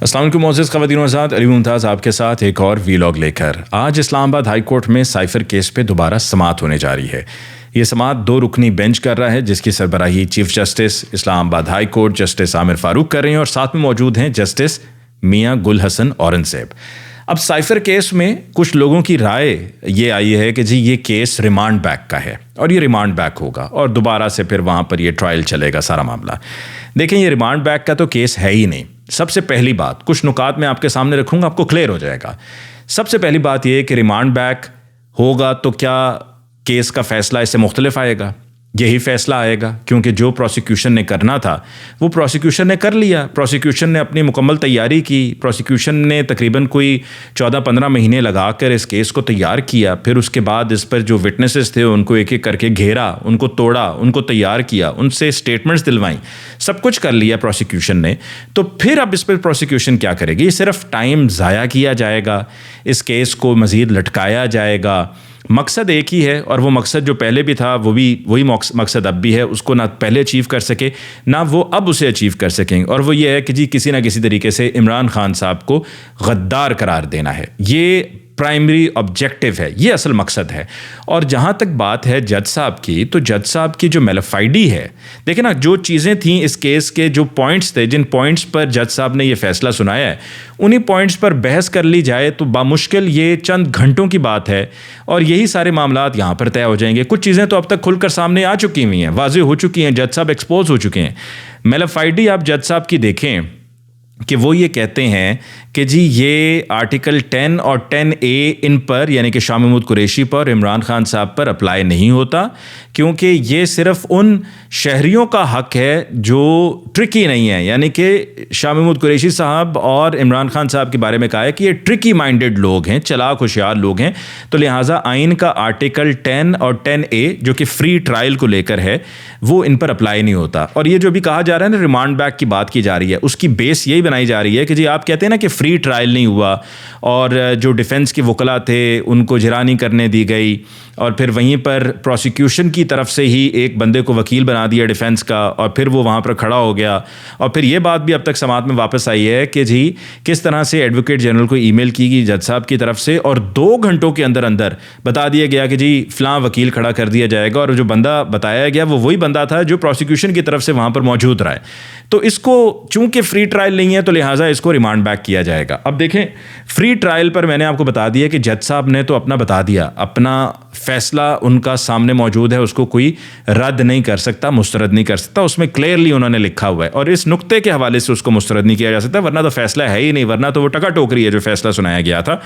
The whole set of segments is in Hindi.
अस्सलाम वालेकुम मोअज़्ज़ज़ ख़वातीन व हज़रात, अली मुमताज़ आपके साथ एक और वीलॉग लेकर। आज इस्लामाबाद हाई कोर्ट में साइफ़र केस पे दोबारा समाअत होने जा रही है। ये समाअत 2 रुकनी बेंच कर रहा है, जिसकी सरबराही chief justice Islamabad high court justice Aamir Farooq कर रहे हैं और साथ में मौजूद हैं जस्टिस मियां गुल हसन औरंगज़ेब। अब साइफ़र केस में कुछ लोगों की राय ये आई है कि जी ये केस रिमांड बैक का है और ये रिमांड बैक होगा और दोबारा से फिर वहाँ पर ये ट्रायल चलेगा सारा मामला। देखें, ये रिमांड बैक का तो केस है ही नहीं। सबसे पहली बात, कुछ नुकात मैं आपके सामने रखूँगा, आपको क्लियर हो जाएगा। सबसे पहली बात ये कि रिमांड बैक होगा तो क्या केस का फ़ैसला इससे मुख्तलिफ आएगा? यही फ़ैसला आएगा, क्योंकि जो प्रोसिक्यूशन ने करना था वो प्रोसिक्यूशन ने कर लिया। प्रोसिक्यूशन ने अपनी मुकम्मल तैयारी की। प्रोसिक्यूशन ने तकरीबन कोई 14-15 महीने लगा कर इस केस को तैयार किया। फिर उसके बाद इस पर जो विटनेसेस थे उनको एक एक करके घेरा, उनको तोड़ा, उनको तैयार किया, उनसे स्टेटमेंट्स दिलवाई, सब कुछ कर लिया प्रोसिक्यूशन ने। तो फिर अब इस पर प्रोसिक्यूशन क्या करेगी? सिर्फ टाइम ज़ाया किया जाएगा, इस केस को मज़ीद लटकाया जाएगा। मकसद एक ही है और वो मकसद जो पहले भी था वो भी वही मकसद अब भी है। उसको ना पहले अचीव कर सके ना वो अब उसे अचीव कर सकेंगे, और वो ये है कि जी किसी ना किसी तरीके से इमरान खान साहब को गद्दार करार देना है। ये प्राइमरी ऑब्जेक्टिव है, ये असल मकसद है। और जहाँ तक बात है जज साहब की, तो जज साहब की जो मेलाफाइडी है, देखिए ना, जो चीज़ें थी इस केस के, जो पॉइंट्स थे, जिन पॉइंट्स पर जज साहब ने ये फैसला सुनाया है, उन्हीं पॉइंट्स पर बहस कर ली जाए तो बामुश्किल ये चंद घंटों की बात है और यही सारे मामलात यहाँ पर तय हो जाएंगे। कुछ चीज़ें तो अब तक खुलकर सामने आ चुकी हुई हैं, वाज़ेह हो चुकी हैं, जज साहब एक्सपोज हो चुके हैं। मेलाफाइडी आप जज साहब की देखें कि वो ये कहते हैं कि जी ये आर्टिकल 10 और 10A इन पर, यानी कि शाह महमूद कुरैशी पर, इमरान खान साहब पर अप्लाई नहीं होता, क्योंकि ये सिर्फ उन शहरियों का हक है जो ट्रिकी नहीं है। यानी कि शाह महमूद कुरैशी साहब और इमरान खान साहब के बारे में कहा है कि ये ट्रिकी माइंडेड लोग हैं, चालाक होशियार लोग हैं, तो लिहाजा आइन का आर्टिकल 10 और 10A जो कि फ्री ट्रायल को लेकर है, वो इन पर अप्लाई नहीं होता। और ये जो भी कहा जा रहा है ना, रिमांड बैक की बात की जा रही है, उसकी बेस यही बनाई जा रही है कि जी आप कहते हैं ना कि फ्री ट्रायल नहीं हुआ और जो डिफेंस के वकला थे उनको जिरानी करने दी गई, और फिर वहीं पर प्रोसिक्यूशन की तरफ से ही एक बंदे को वकील बना दिया डिफेंस का, और फिर वो वहाँ पर खड़ा हो गया। और फिर ये बात भी अब तक समाअत में वापस आई है कि जी किस तरह से एडवोकेट जनरल को ईमेल की गई जज साहब की तरफ से, और 2 घंटों के अंदर अंदर बता दिया गया कि जी फ़लाँ वकील खड़ा कर दिया जाएगा, और जो बंदा बताया गया वो वही बंदा था जो प्रोसिक्यूशन की तरफ से वहाँ पर मौजूद रहा है। तो इसको चूंकि फ्री ट्रायल नहीं है तो लिहाजा इसको रिमांड बैक किया जाएगा। अब देखें, फ्री ट्रायल पर मैंने आपको बता दिया कि जज साहब ने तो अपना बता दिया, अपना फैसला उनका सामने मौजूद है, उसको कोई रद्द नहीं कर सकता, मुस्तरद नहीं कर सकता। उसमें क्लियरली उन्होंने लिखा हुआ है और इस नुक्ते के हवाले से उसको मुस्तरद नहीं किया जा सकता, वरना तो फैसला है ही नहीं, वरना तो वो टका टोकरी है जो फैसला सुनाया गया था।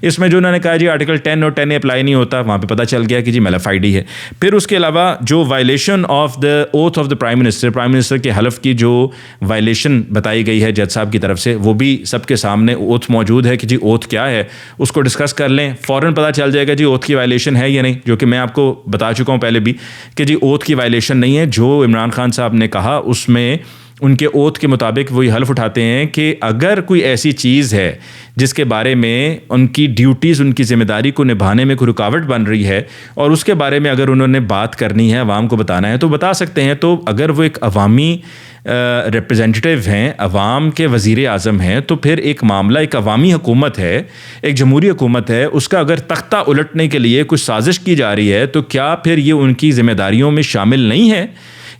इसमें जो उन्होंने कहा जी आर्टिकल 10 और 10A अप्लाई नहीं होता, वहाँ पर पता चल गया कि जी मेलाफाइडी है। फिर उसके अलावा जो violation of the oath of the prime minister के हलफ की जो वायलेशन बताई गई है जज साहब की तरफ से, वो भी सबके सामने ओथ मौजूद है कि जी ओथ क्या है, उसको डिस्कस कर लें, फ़ौरन पता चल जाएगा जी ओथ की वायलेशन है या नहीं, जो कि मैं आपको बता चुका हूँ पहले भी कि जी ओथ की वायलेशन नहीं है। जो इमरान खान साहब ने कहा उसमें उनके ओथ के मुताबिक वही हल्फ उठाते हैं कि अगर कोई ऐसी चीज़ है जिसके बारे में उनकी ड्यूटीज़, उनकी ज़िम्मेदारी को निभाने में कोई रुकावट बन रही है और उसके बारे में अगर उन्होंने बात करनी है, अवाम को बताना है, तो बता सकते हैं। तो अगर वो एक अवामी रिप्रेजेंटेटिव हैं, अवाम के वज़ीर आज़म हैं, तो फिर एक मामला, एक अवामी हुकूमत है, एक जमहूरी हुकूमत है, उसका अगर तख्ता उलटने के लिए कुछ साजिश की जा रही है, तो क्या फिर ये उनकी ज़िम्मेदारियों में शामिल नहीं है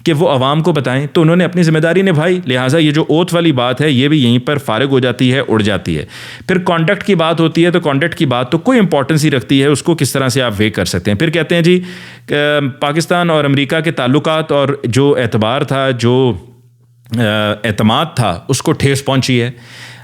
कि वो अवाम को बताएं? तो उन्होंने अपनी ज़िम्मेदारी निभाई, लिहाजा ये जो ओथ वाली बात है ये भी यहीं पर फारिग हो जाती है, उड़ जाती है। फिर कॉन्डक्ट की बात होती है, तो कॉन्डक्ट की बात तो कोई इंपॉर्टेंस ही रखती है, उसको किस तरह से आप वे कर सकते हैं। फिर कहते हैं जी पाकिस्तान और अमेरिका के ताल्लुकात और जो एतबार था, जो एतमाद था, उसको ठेस पहुंची है।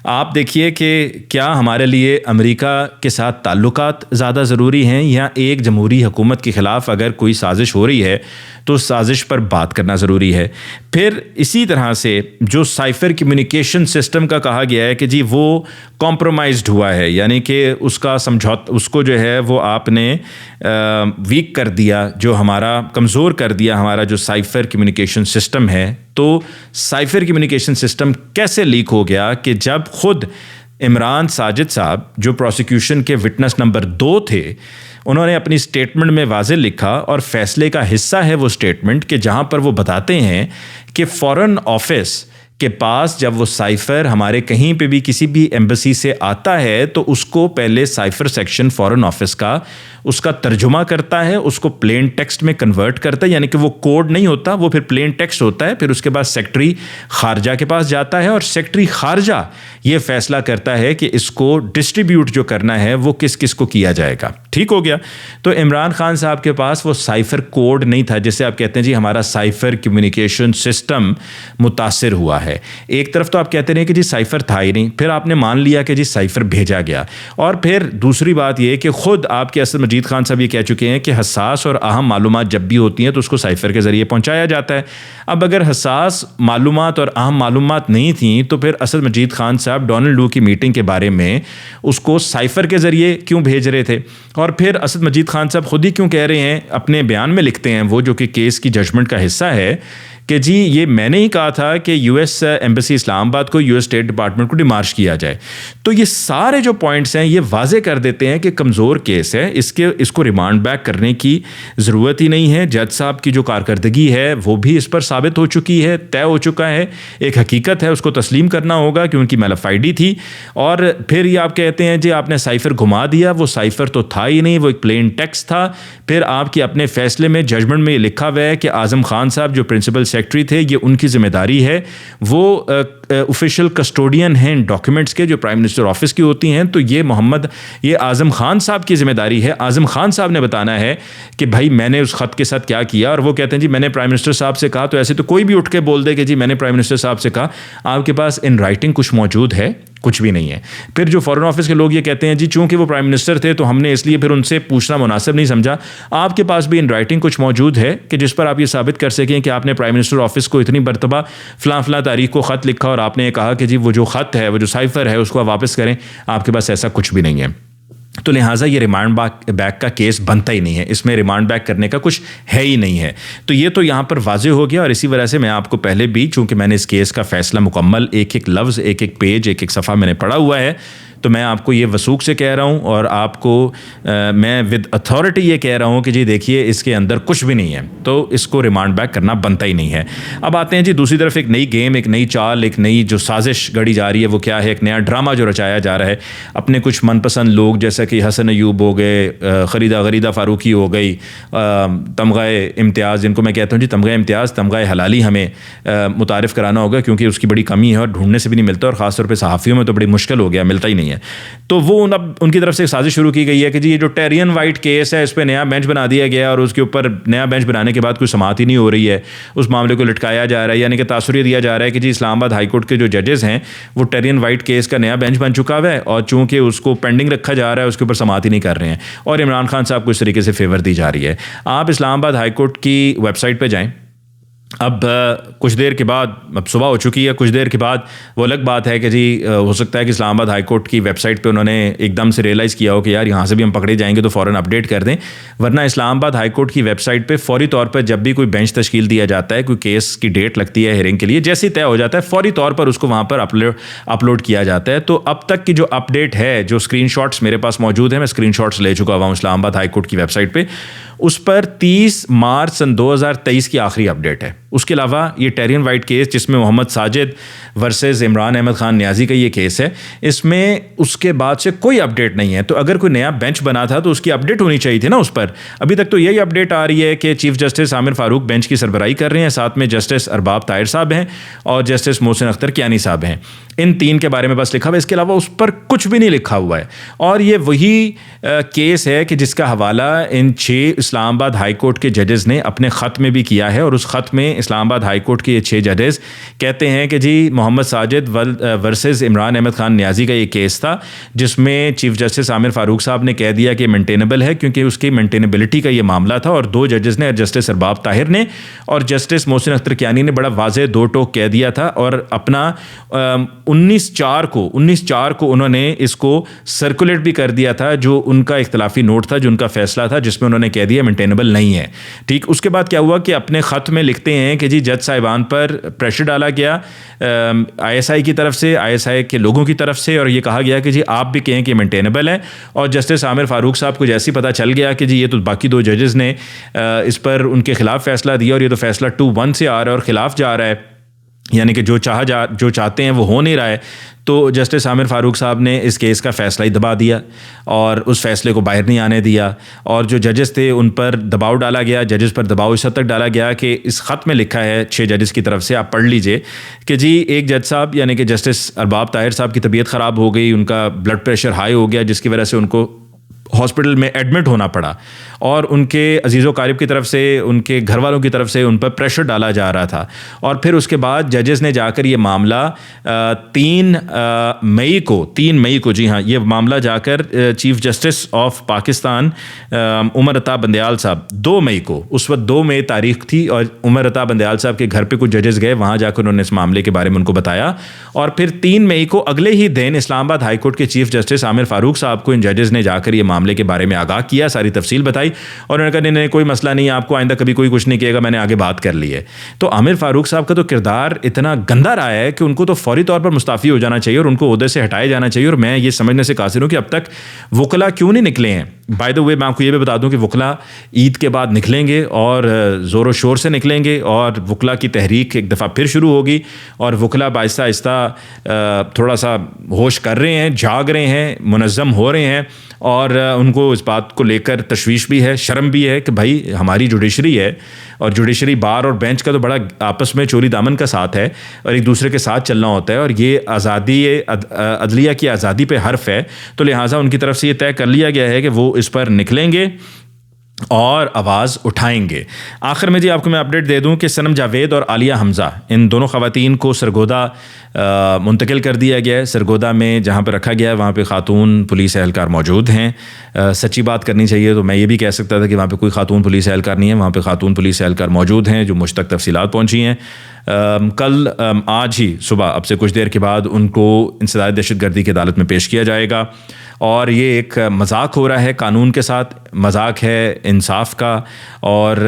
आप देखिए कि क्या हमारे लिए अमेरिका के साथ ताल्लुकात ज़्यादा ज़रूरी हैं या एक जमहूरी हुकूमत के ख़िलाफ़ अगर कोई साजिश हो रही है तो उस साजिश पर बात करना ज़रूरी है। फिर इसी तरह से जो साइफ़र कम्युनिकेशन सिस्टम का कहा गया है कि जी वो कॉम्प्रोमाइज़्ड हुआ है, यानी कि उसका समझौता, उसको जो है वो आपने वीक कर दिया, जो हमारा कमज़ोर कर दिया हमारा जो साइफ़र कम्युनिकेशन सिस्टम है। तो साइफ़र कम्युनिकेशन सिस्टम कैसे लीक हो गया कि जब खुद इमरान साजिद साहब जो प्रोसिक्यूशन के विटनेस नंबर 2 थे, उन्होंने अपनी स्टेटमेंट में वाज़े लिखा और फैसले का हिस्सा है वो स्टेटमेंट कि जहाँ पर वो बताते हैं कि फ़ॉरेन ऑफिस के पास जब वो साइफ़र हमारे कहीं पे भी किसी भी एम्बेसी से आता है तो उसको पहले साइफ़र सेक्शन फॉरेन ऑफिस का उसका तर्जुमा करता है, उसको प्लेन टेक्स्ट में कन्वर्ट करता है, यानी कि वो कोड नहीं होता, वो फिर प्लेन टेक्स्ट होता है। फिर उसके बाद सेक्रेटरी खारजा के पास जाता है और सेक्रेटरी खारजा ये फैसला करता है कि इसको डिस्ट्रीब्यूट जो करना है वो किस किस को किया जाएगा। ठीक हो गया। तो इमरान खान साहब के पास वो साइफ़र कोड नहीं था, जैसे आप कहते हैं जी हमारा साइफ़र कम्युनिकेशन सिस्टम मुतासिर हुआ है। एक तरफ तो आप कहते रहे कि जी साइफ़र था ही नहीं, फिर आपने मान लिया कि जी साइफ़र भेजा गया, और फिर दूसरी बात ये कि ख़ुद आपके असद मजीद खान साहब ये कह चुके हैं कि हसास और अहम मालूमात जब भी होती हैं तो उसको साइफ़र के ज़रिए पहुँचाया जाता है। अब अगर हसास मालूमात और अहम मालूमात नहीं थी तो फिर असद मजीद खान साहब डोनाल्ड लू की मीटिंग के बारे में उसको साइफ़र के ज़रिए क्यों भेज रहे थे? और फिर असद मजीद खान साहब खुद ही क्यों कह रहे हैं, अपने बयान में लिखते हैं वो, जो कि केस की जजमेंट का हिस्सा है, कि जी ये मैंने ही कहा था कि यूएस एम्बेसी इस्लामाबाद को यूएस स्टेट डिपार्टमेंट को डिमार्श किया जाए। तो ये सारे जो पॉइंट्स हैं ये वाजे कर देते हैं कि कमज़ोर केस है, इसको रिमांड बैक करने की ज़रूरत ही नहीं है। जज साहब की जो कारकर्दगी है वो भी इस पर साबित हो चुकी है, तय हो चुका है, एक हकीकत है, उसको तस्लीम करना होगा कि उनकी मैलाफाइडी थी। और फिर ये आप कहते हैं जी आपने साइफ़र घुमा दिया, वो साइफ़र तो था ही नहीं, वो एक प्लेन टेक्स्ट था। फिर आपके अपने फैसले में जजमेंट में ये लिखा हुआ है कि आज़म खान साहब जो प्रिंसिपल सेक्रेटरी थे ये उनकी जिम्मेदारी है, वो ऑफिशियल कस्टोडियन हैं डॉक्यूमेंट्स के जो प्राइम मिनिस्टर ऑफिस की होती हैं। तो ये आज़म खान साहब की जिम्मेदारी है, आज़म खान साहब ने बताना है कि भाई मैंने उस ख़त के साथ क्या किया। और वो कहते हैं जी मैंने प्राइम मिनिस्टर साहब से कहा, तो ऐसे तो कोई भी उठ के बोल दे कि जी मैंने प्राइम मिनिस्टर साहब से कहा। आपके पास इन राइटिंग कुछ मौजूद है? कुछ भी नहीं है। फिर जो फॉरेन ऑफिस के लोग ये कहते हैं जी चूंकि वो प्राइम मिनिस्टर थे तो हमने इसलिए फिर उनसे पूछना मुनासिब नहीं समझा। आपके पास भी इन राइटिंग कुछ मौजूद है कि जिस पर आप ये साबित कर सकें कि आपने प्राइम मिनिस्टर ऑफिस को इतनी मरतबा फ़लाँ तारीख को ख़त लिखा और आपने कहा कि जी वो जो ख़त है, वो जो साइफ़र है उसको आप वापस करें। आपके पास ऐसा कुछ भी नहीं है। तो लिहाजा ये रिमांड बैक का केस बनता ही नहीं है, इसमें रिमांड बैक करने का कुछ है ही नहीं है। तो ये तो यहाँ पर वाज़े हो गया। और इसी वजह से मैं आपको पहले भी, चूँकि मैंने इस केस का फ़ैसला मुकम्मल एक एक लफ्ज़, एक एक पेज, एक एक सफ़ा मैंने पढ़ा हुआ है, तो मैं आपको ये वसूख से कह रहा हूँ और आपको मैं विद अथॉरिटी ये कह रहा हूँ कि जी देखिए इसके अंदर कुछ भी नहीं है, तो इसको रिमांड बैक करना बनता ही नहीं है। अब आते हैं जी दूसरी तरफ, एक नई गेम, एक नई चाल, एक नई जो साजिश गढ़ी जा रही है वो क्या है? एक नया ड्रामा जो रचाया जा रहा है। अपने कुछ मनपसंद लोग जैसा कि हसन अयूब हो गए, गरीदा फ़ारूकी हो गई, तमग़ा इम्तियाज़, जिनको मैं कहता हूँ जी तमग़ा इम्तियाज़, तमग़ा हलाली हमें मुतारिफ़ कराना होगा क्योंकि उसकी बड़ी कमी है और ढूंढने से भी नहीं मिलता, और ख़ासतौर पर सहाफ़ियों में तो बड़ी मुश्किल हो गया, मिलता ही नहीं है। तो वो अब उनकी तरफ से एक साजिश शुरू की गई है कि जी ये जो टेरियन वाइट केस है इस पर नया बेंच बना दिया गया और उसके ऊपर नया बेंच बनाने के बाद कोई समाअत ही नहीं हो रही है, उस मामले को लटकाया जा रहा है। यानी कि तासुर दिया जा रहा है कि जी इस्लामाबाद हाई कोर्ट के जो जजेस हैं वो टेरियन वाइट केस का नया बेंच बन चुका हुआ है और चूंकि उसको पेंडिंग रखा जा रहा है उसके ऊपर समाअत ही नहीं कर रहे हैं और इमरान खान साहब को इस तरीके से फेवर दी जा रही है। आप इस्लामाबाद हाई कोर्ट की वेबसाइट पर जाएँ, अब कुछ देर के बाद, अब सुबह हो चुकी है, कुछ देर के बाद वो अलग बात है कि जी हो सकता है कि इस्लामाबाद हाई कोर्ट की वेबसाइट पे उन्होंने एकदम से रियलाइज़ किया हो कि यार यहाँ से भी हम पकड़े जाएंगे तो फ़ौरन अपडेट कर दें। वरना इस्लामाबाद हाई कोर्ट की वेबसाइट पे फौरी तौर पर जब भी कोई बेंच तश्कील दिया जाता है, कोई केस की डेट लगती है हियरिंग के लिए, जैसे ही तय हो जाता है फौरी तौर पर उसको वहाँ पर अपलोड किया जाता है। तो अब तक की जो अपडेट है, जो स्क्रीनशॉट्स मेरे पास मौजूद है, मैं स्क्रीनशॉट्स ले चुका हुआ हूँ इस्लामाबाद हाई कोर्ट की वेबसाइट पर, उस पर 30 मार्च सन 2023 की आखिरी अपडेट है। उसके अलावा ये टेरियन वाइट केस जिसमें मोहम्मद साजिद वर्सेस इमरान अहमद खान न्याजी का ये केस है, इसमें उसके बाद से कोई अपडेट नहीं है। तो अगर कोई नया बेंच बना था तो उसकी अपडेट होनी चाहिए थी ना उस पर। अभी तक तो यही अपडेट आ रही है कि chief justice Aamir Farooq bench की सरबराही कर रहे हैं, साथ में जस्टिस अरबाब ताहिर साहब हैं और जस्टिस मोहसिन अख्तर कियानी साहब हैं। इन तीन के बारे में बस लिखा हुआ है, इसके अलावा उस पर कुछ भी नहीं लिखा हुआ है। और ये वही केस है कि जिसका हवाला इन 6 इस्लामाबाद हाई कोर्ट के जजेस ने अपने ख़त में भी किया है। और उस ख़त में इस्लामाबाद हाई कोर्ट के ये 6 जजेस कहते हैं कि जी मोहम्मद साजिद वर्सेस इमरान अहमद खान न्याजी का ये केस था जिसमें चीफ जस्टिस आमिर फारूक साहब ने कह दिया कि मेंटेनेबल है क्योंकि उसकी मेंटेनेबिलिटी का ये मामला था। और 2 जजेस ने, जस्टिस अरबाब ताहिर ने और जस्टिस मोहसिन अख्तर कियानी ने, बड़ा वाज़ेह 2 टोक कह दिया था। और अपना 19/4 को उन्होंने इसको सर्कुलेट भी कर दिया था, जो उनका इख्तलाफी नोट था, जो उनका फैसला था, जिसमें उन्होंने कह दिया मेंटेनेबल नहीं है। ठीक, उसके बाद क्या हुआ कि अपने ख़त में लिखते हैं कि जी जज साहिबान पर प्रेशर डाला गया ISI की तरफ से, ISI के लोगों की तरफ से, और ये कहा गया कि जी आप भी कहें कि मेंटेनेबल है। और जस्टिस आमिर फारूक साहब को जैसे ही पता चल गया कि जी ये तो बाकी 2 जजेस ने इस पर उनके खिलाफ फैसला दिया और ये तो फैसला 2-1 से आ रहा है और ख़िलाफ़ जा रहा है, यानी कि जो चाहते हैं वो हो नहीं रहा है, तो जस्टिस आमिर फ़ारूक साहब ने इस केस का फ़ैसला ही दबा दिया और उस फैसले को बाहर नहीं आने दिया। और जो जजेस थे उन पर दबाव डाला गया, जजेस पर दबाव इस हद तक डाला गया कि इस ख़त में लिखा है 6 जजेस की तरफ से, आप पढ़ लीजिए कि जी एक जज साहब यानी कि जस्टिस अरबाब ताहिर साहब की तबीयत ख़राब हो गई, उनका ब्लड प्रेशर हाई हो गया, जिसकी वजह से उनको हॉस्पिटल में एडमिट होना पड़ा और उनके अजीज़ व क़ारिब की तरफ से, उनके घर वालों की तरफ से उन पर प्रेशर डाला जा रहा था। और फिर उसके बाद जजेस ने जाकर ये मामला 3 मई को जी हाँ, ये मामला जाकर chief justice of Pakistan Umar Ata Bandial साहब 2 मई को, उस वक्त 2 मई तारीख थी, और उमर अता बंदयाल साहब के घर पर कुछ जजेस गए, वहाँ जाकर उन्होंने इस मामले के बारे में उनको बताया। और फिर 3 मई को अगले ही दिन इस्लामाबाद हाई कोर्ट के चीफ जस्टिस आमिर फ़ारूक साहब को इन जजेस ने जाकर ये मामले के बारे में आगाह किया, सारी तफसील बताई और उन्होंने कहा नहीं कोई मसला नहीं है, आपको आइंदा कभी कोई कुछ नहीं कहेगा, मैंने आगे बात कर ली है। तो आमिर फ़ारूक साहब का तो किरदार इतना गंदा रहा है कि उनको तो फौरी तौर पर मुस्ताफ़ी हो जाना चाहिए और उनको ओहदे से हटाया जाना चाहिए। और मैं ये समझने से कासिर हूँ कि अब तक वकला क्यों नहीं निकले हैं। बाय द वे मैं आपको ये भी बता दूं कि वकला ईद के बाद निकलेंगे और ज़ोर शोर से निकलेंगे और वकला की तहरीक एक दफ़ा फिर शुरू होगी और वकला आहिस्ता आहिस्ता थोड़ा सा होश कर रहे हैं, जाग रहे हैं, मुनज़्ज़म हो रहे हैं और उनको इस बात को लेकर तशवीश भी है, शर्म भी है कि भाई हमारी जुडिशरी है और जुडिशरी बार और बेंच का तो बड़ा आपस में चोरी दामन का साथ है और एक दूसरे के साथ चलना होता है और ये आज़ादी अदलिया की आज़ादी पे हर्फ है। तो लिहाजा उनकी तरफ से ये तय कर लिया गया है कि वो इस पर निकलेंगे और आवाज़ उठाएंगे। आखिर में जी आपको मैं अपडेट दे दूं कि सनम जावेद और आलिया हमज़ा, इन दोनों ख़वातीन को सरगोदा मुंतकिल कर दिया गया है। सरगोदा में जहाँ पर रखा गया है वहाँ पे ख़ातून पुलिस एहलकार मौजूद हैं। सच्ची बात करनी चाहिए तो मैं ये भी कह सकता था कि वहाँ पे कोई ख़ातून पुलिस एहलकार नहीं है, वहाँ पे ख़ातून पुलिस एहलकार मौजूद हैं जो मुझ तक तफसीलात पहुँची हैं। आज ही सुबह अब से कुछ देर के बाद उनको इंसदाद दहशतगर्दी की अदालत में पेश किया जाएगा और ये एक मजाक हो रहा है कानून के साथ, मजाक है इंसाफ का और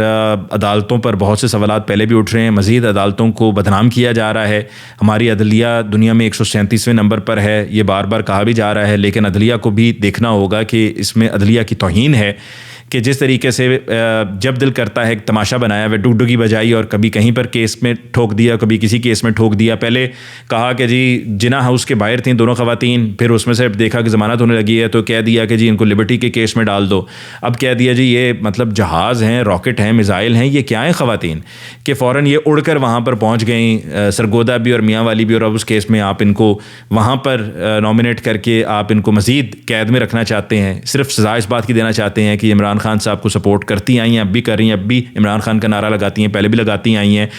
अदालतों पर बहुत से सवालात पहले भी उठ रहे हैं। मज़ीद अदालतों को बदनाम किया जा रहा है। हमारी अदलिया दुनिया में 137वें नंबर पर है, ये बार बार कहा भी जा रहा है, लेकिन अदलिया को भी देखना होगा कि इसमें अदलिया की तौहीन है कि जिस तरीके से जब दिल करता है एक तमाशा बनाया हुआ, डुगडुगी बजाई और कभी कहीं पर केस में ठोक दिया, कभी किसी केस में ठोक दिया। पहले कहा कि जी जिना हाउस के बाहर थी दोनों ख़वातीन, फिर उसमें से देखा कि ज़मानत होने लगी है तो कह दिया कि जी इनको लिबर्टी के केस में डाल दो। अब कह दिया जी ये मतलब जहाज़ हैं, रॉकेट हैं, मिज़ाइल हैं, ये क्या है ख़वातीन कि फ़ौरन ये उड़ कर वहाँ पर पहुँच गई, सरगोदा भी और मियाँ वाली भी। और अब उस केस में आप इनको वहाँ पर नॉमिनेट करके आप इनको मज़ीद कैद में रखना चाहते हैं। सिर्फ सज़ा इस बात की देना चाहते हैं कि इमरान खान साहब को सपोर्ट करती आई हैं, अब भी कर रही हैं, अब भी इमरान खान का नारा लगाती हैं, पहले भी लगाती आई हैं।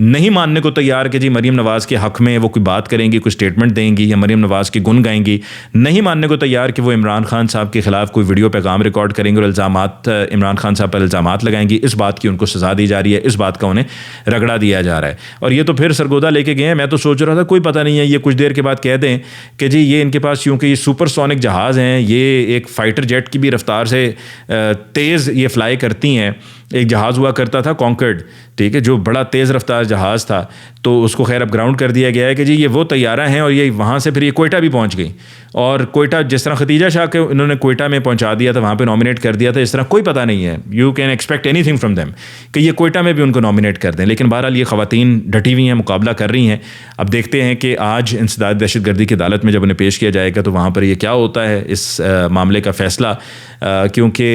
नहीं मानने को तैयार कि जी मरीम नवाज़ के हक़ में वो कोई बात करेंगी, कोई स्टेटमेंट देंगी या मरीम नवाज़ के गुन गाएंगी। नहीं मानने को तैयार कि वो इमरान खान साहब के ख़िलाफ़ कोई वीडियो पैगाम रिकॉर्ड करेंगे और इल्ज़ामात इमरान खान साहब पर इल्ज़ामात लगाएंगी। इस बात की उनको सज़ा दी जा रही है, इस बात का उन्हें रगड़ा दिया जा रहा है। और ये तो फिर सरगोदा लेके गए हैं। मैं तो सोच रहा था कोई पता नहीं है, ये कुछ देर के बाद कह दें कि जी ये इनके पास क्योंकि ये सुपरसोनिक जहाज़ हैं, ये एक फ़ाइटर जेट की भी रफ्तार से तेज़ ये फ्लाई करती हैं। एक जहाज़ हुआ करता था कॉन्कर्ड, ठीक है, जो बड़ा तेज़ रफ्तार जहाज़ था, तो उसको खैर अब ग्राउंड कर दिया गया है कि जी ये वो तैयारा हैं और ये वहाँ से फिर ये कोयटा भी पहुँच गई। और कोयटा जिस तरह खतीजा शाह के इन्होंने कोयटा में पहुँचा दिया था, वहाँ पे नॉमिनेट कर दिया था, इस तरह कोई पता नहीं है, you can expect anything from them कि ये कोयटा में भी उनको नॉमिनेट कर दें। लेकिन बहरहाल ये ख़वातीन डटी हुई हैं, मुकाबला कर रही हैं। अब देखते हैं कि आज इंसदाद दहशतगर्दी की अदालत में जब उन्हें पेश किया जाएगा तो वहाँ पर ये क्या होता है इस मामले का फ़ैसला, क्योंकि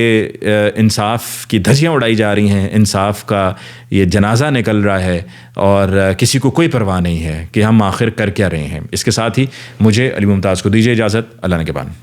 इंसाफ की धज्जियाँ उड़ाई जा रही हैं, इंसाफ का ये जनाजा निकल रहा है और किसी को कोई परवाह नहीं है कि हम आखिर कर क्या रहे हैं। इसके साथ ही मुझे अली मुमताज़ को दीजिए इजाज़त। अल्लाह ने के बाद।